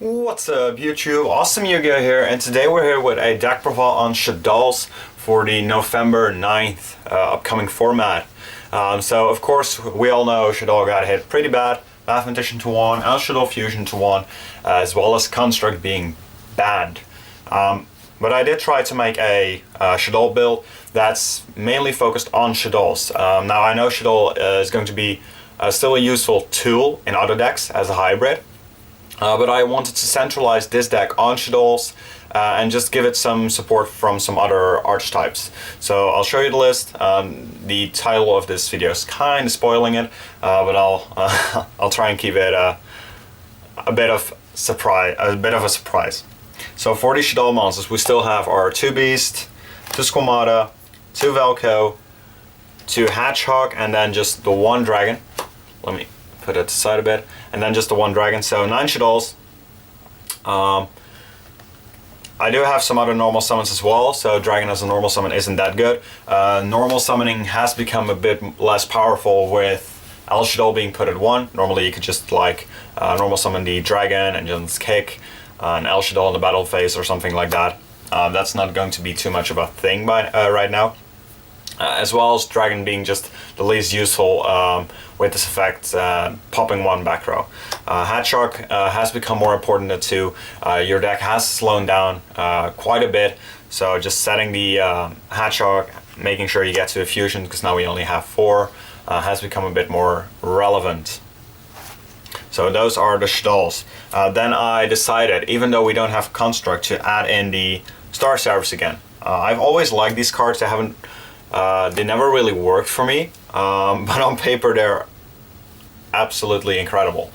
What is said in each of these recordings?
What's up YouTube, Awesome Yu-Gi-Oh here, and today we're here with a deck profile on Shaddolls for the November 9th upcoming format. So of course we all know Shaddoll got hit pretty bad, Mathematician to 1, and Shaddoll Fusion to 1, as well as Construct being banned. But I did try to make a Shaddoll build that's mainly focused on Shaddolls. Now I know Shaddoll is going to be still a useful tool in other decks as a hybrid. But I wanted to centralize this deck on Shaddolls and just give it some support from some other archetypes. So I'll show you the list. The title of this video is kind of spoiling it, but I'll try and keep it a bit of a surprise. So for the Shaddoll monsters, we still have our 2 Beast, 2 Squamata, 2 Velko, 2 Hedgehog, and then just the 1 Dragon. Let me put it aside a bit, and then just the 1 Dragon, so 9 Shaddolls. I do have some other normal summons as well, so Dragon as a normal summon isn't that good. Normal summoning has become a bit less powerful with El Shaddoll being put at 1. Normally you could just like normal summon the Dragon and just kick an El Shaddoll in the battle phase or something like that. That's not going to be too much of a thing right now. As well as Dragon being just the least useful with this effect, popping 1 back row. Hedgehog has become more important than 2. Your deck has slowed down quite a bit, so just setting the Hedgehog, making sure you get to a fusion, because now we only have 4, has become a bit more relevant. So those are the Shaddolls. Then I decided, even though we don't have Construct, to add in the Star Seraphs again. I've always liked these cards. They never really worked for me, but on paper they're absolutely incredible.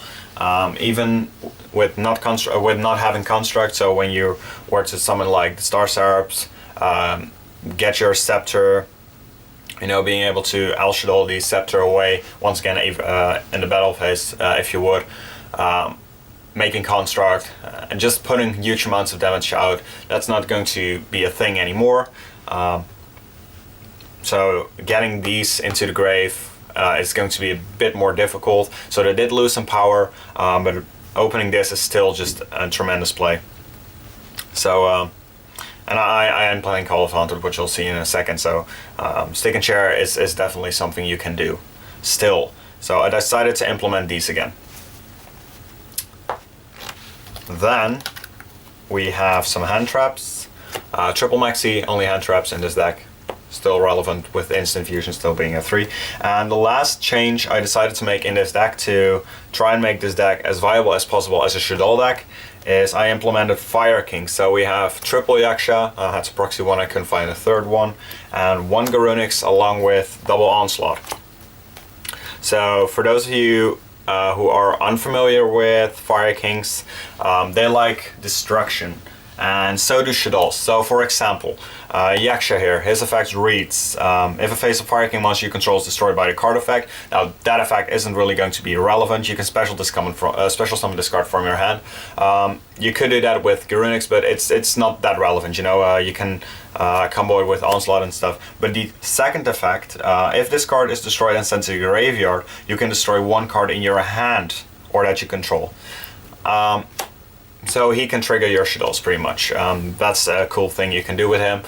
Even with not having Construct, so when you were to summon like the Star Seraphs, get your Scepter, being able to El Shaddoll the Scepter away once again in the battle phase, if you would, making Construct, and just putting huge amounts of damage out, that's not going to be a thing anymore. So getting these into the grave is going to be a bit more difficult. So they did lose some power, but opening this is still just a tremendous play. So, and I am playing Call of Haunted, which you'll see in a second. So Stick and Chair is definitely something you can do still. So I decided to implement these again. Then we have some hand traps. Triple Maxi, only hand traps in this deck. Still relevant with instant fusion still being a 3. And the last change I decided to make in this deck to try and make this deck as viable as possible as a Shaddoll deck is I implemented Fire King. So we have triple Yaksha, I had to proxy 1, I couldn't find a third one, and 1 Garunix along with double Onslaught. So for those of you who are unfamiliar with Fire Kings, they like destruction. And so do Shaddolls. So for example, Yaksha here, his effect reads, if a face of Fire King monster you control is destroyed by the card effect. Now that effect isn't really going to be relevant. You can special summon this card from your hand. You could do that with Garunix, but it's not that relevant. You can combo it with Onslaught and stuff. But the second effect, if this card is destroyed and sent to your graveyard, you can destroy 1 card in your hand or that you control. So he can trigger your Shaddolls pretty much. That's a cool thing you can do with him.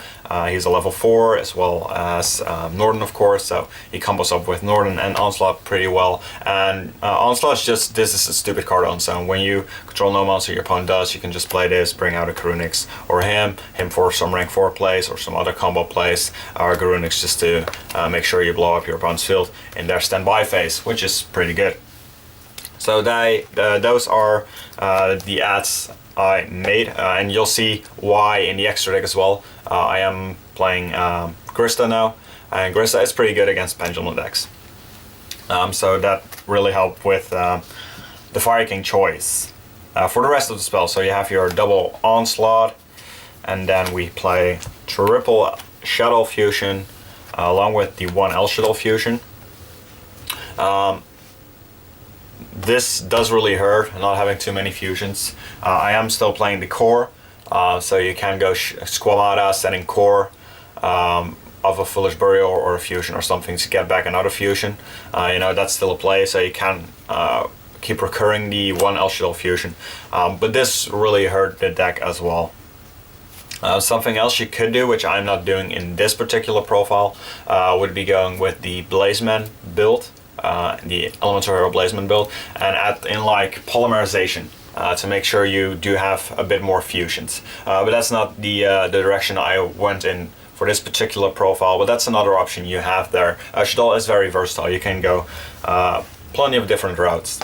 He's a level 4 as well as Norden, of course, so he combos up with Norden and Onslaught pretty well. And Onslaught's just, this is a stupid card on its own. When you control no monster your opponent does, you can just play this, bring out a Garunix or him for some rank 4 plays or some other combo plays, or Garunix just to make sure you blow up your opponent's field in their standby phase, which is pretty good. So those are the adds I made, and you'll see why in the extra deck as well. I am playing Grista now, and Grista is pretty good against Pendulum decks. So that really helped with the Fire King choice. For the rest of the spell, so you have your double Onslaught, and then we play triple Shaddoll Fusion, along with the 1 El Shaddoll Fusion. This does really hurt, not having too many fusions. I am still playing the core, so you can go Squamata, setting core of a Foolish Burial or a fusion or something to get back another fusion. That's still a play, so you can keep recurring the one El Shaddoll fusion. But this really hurt the deck as well. Something else you could do, which I'm not doing in this particular profile, would be going with the Blazeman build, the Elemental Hero Blazeman build, and add in like polymerization to make sure you do have a bit more fusions. But that's not the direction I went in for this particular profile, but that's another option you have there. Shaddoll is very versatile. You can go plenty of different routes.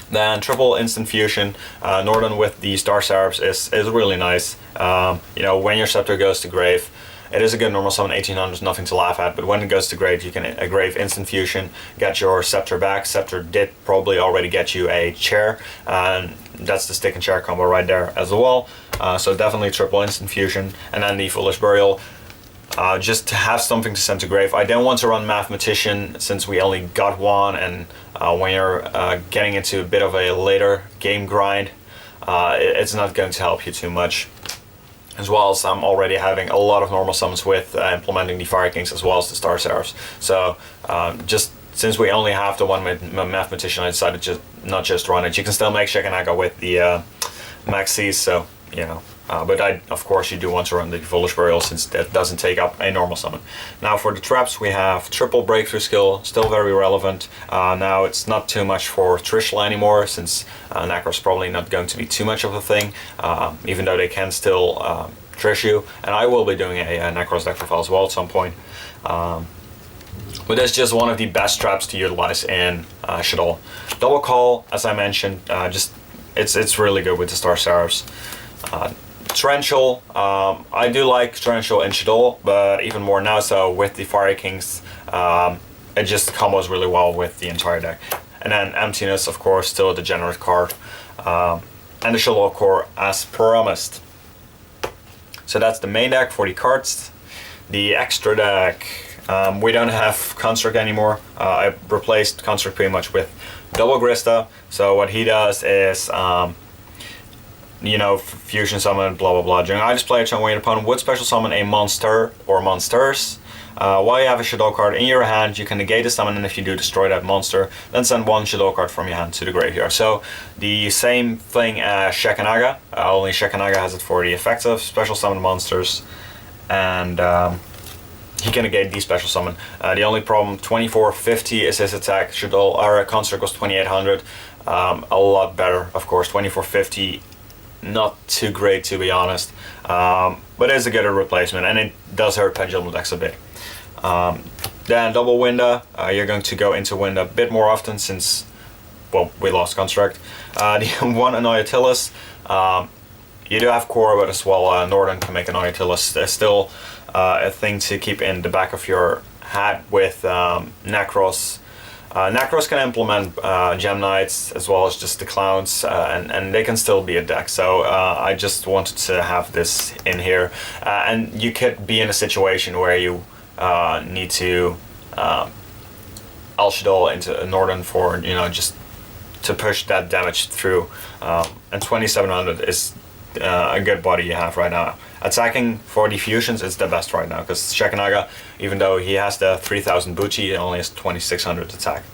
Then triple instant fusion, Norden with the Star Seraphs is really nice. You know, when your Scepter goes to grave, it is a good normal summon. 1800 is nothing to laugh at, but when it goes to grave, you can grave instant fusion, get your Scepter back. Scepter did probably already get you a chair, and that's the stick and chair combo right there as well. So definitely triple instant fusion, and then the Foolish Burial. Just to have something to send to grave. I don't want to run Mathematician since we only got one, and when you're getting into a bit of a later game grind, it's not going to help you too much. As well as I'm already having a lot of normal summons with implementing the Fire Kings as well as the Star Seraphs. So just since we only have the one with Mathematician, I decided to not just run it. You can still make Shekanaga with the Maxis, so you know. But of course you do want to run the Foolish Burial since that doesn't take up a normal summon. Now for the traps we have triple breakthrough skill, still very relevant. Now it's not too much for Trishula anymore since Necro's probably not going to be too much of a thing, even though they can still Trish you. And I will be doing a Necros deck profile as well at some point. But that's just one of the best traps to utilize in Shaddoll. Double Call, as I mentioned, it's really good with the Star Seraphs. Torrential, I do like Torrential in Shaddoll, but even more now so with the Fire Kings, it just combos really well with the entire deck. And then Emptiness, of course, still a degenerate card, and the Shaddoll core as promised. So that's the main deck for the cards. The extra deck, we don't have Construct anymore. I replaced Construct pretty much with Double Grista. So what he does is you know, fusion summon, blah blah blah. During I display a turn when your opponent would special summon a monster or monsters. While you have a Shaddoll card in your hand, you can negate the summon, and if you do, destroy that monster. Then send one Shaddoll card from your hand to the graveyard. So the same thing as Shekanaga, only Shekanaga has it for the effects of special summon monsters, and he can negate the special summon. The only problem, 2450 is his attack. Shaddoll, our Construct was 2800. A lot better, of course. 2450. Not too great, to be honest, but it's a good replacement, and it does hurt Pendulum decks a bit. Then double Winda, you're going to go into Winda a bit more often since, well, we lost Construct. The one Annoyatilis, you do have Core, but as well Norden can make Annoyatilis. There's still a thing to keep in the back of your hat with Necros. Necros can implement Gem Knights as well as just the Clowns, and they can still be a deck. So I just wanted to have this in here. And you could be in a situation where you need to El Shaddoll into Norden for, you know, just to push that damage through. And 2700 is a good body you have right now. Attacking for the fusions is the best right now, because Shekanaga, even though he has the 3000 Buchi, he only has 2600 attack.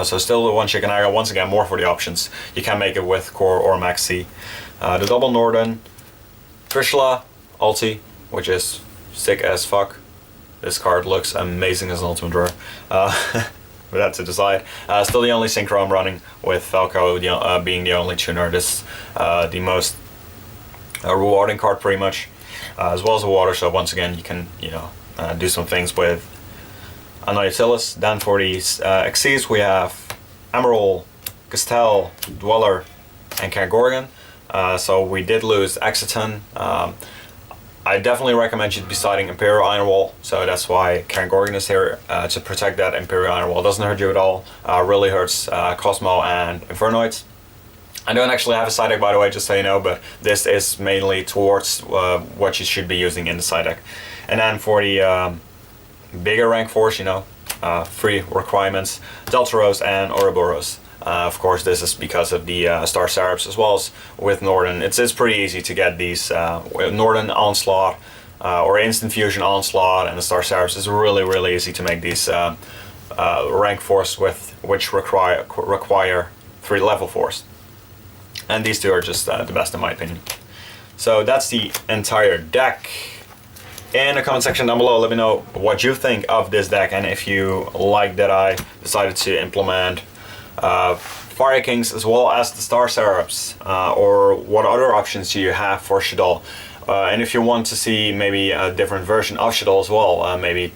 So still the one Shekanaga, once again more for the options. You can make it with Core or Maxi. The double Norden, Trishula, ulti, which is sick as fuck. This card looks amazing as an ultimate rare. But that's to decide. Still the only synchro I'm running, with Falco being the only tuner. This the most rewarding card pretty much, as well as a water. So once again, you can do some things with Annoyatilis. Then for these Xyz, we have Emerald, Castel, Dweller, and Kangorgan. So we did lose Exiton. I definitely recommend you deciding Imperial Iron Wall, so that's why Kangorgan is here, to protect that Imperial Iron Wall. It doesn't hurt you at all, really hurts Cosmo and Infernoids. I don't actually have a side deck, by the way, just so you know, but this is mainly towards what you should be using in the side deck. And then for the bigger rank force, free requirements, Deltaros and Ouroboros. Of course, this is because of the Star Seraphs, as well as with Norden. It's pretty easy to get these Norden Onslaught or Instant Fusion Onslaught, and the Star Seraphs is really easy to make these rank force with which require 3 level 4s. And these two are just the best in my opinion. So that's the entire deck. In the comment section down below, let me know what you think of this deck, and if you like that I decided to implement Fire Kings as well as the Star Seraphs, or what other options do you have for Shaddoll. And if you want to see maybe a different version of Shaddoll as well, maybe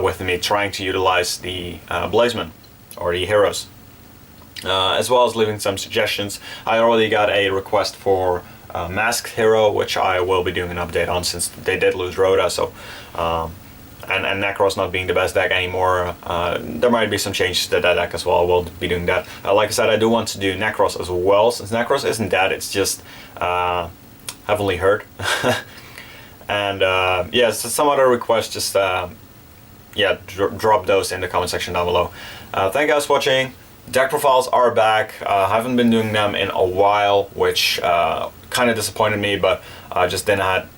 with me trying to utilize the Blazemen or the heroes. As well as leaving some suggestions. I already got a request for Masked Hero, which I will be doing an update on since they did lose Rhoda, so and Necros not being the best deck anymore, there might be some changes to that deck as well. We'll be doing that. Like I said, I do want to do Necros as well, since Necros isn't that, it's just heavily hurt. And yeah, so some other requests, just yeah, drop those in the comment section down below. Thank you guys for watching. Deck profiles are back. I haven't been doing them in a while, which kind of disappointed me, but I just didn't have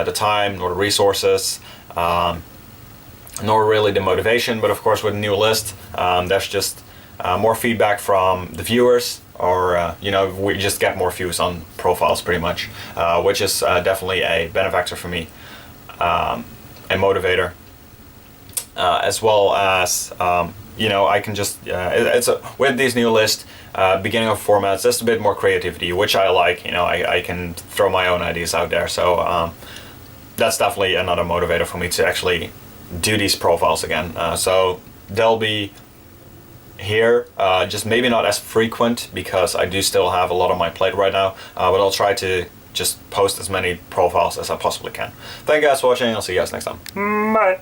the time nor the resources, nor really the motivation. But of course, with a new list, there's just more feedback from the viewers, or you know, we just get more views on profiles pretty much, which is definitely a benefactor for me, a motivator, as well as you know, I can just with these new lists, beginning of formats, just a bit more creativity, which I like. You know, I can throw my own ideas out there, so that's definitely another motivator for me to actually do these profiles again. So they'll be here, just maybe not as frequent, because I do still have a lot on my plate right now, but I'll try to just post as many profiles as I possibly can. Thank you guys for watching. I'll see you guys next time. Bye.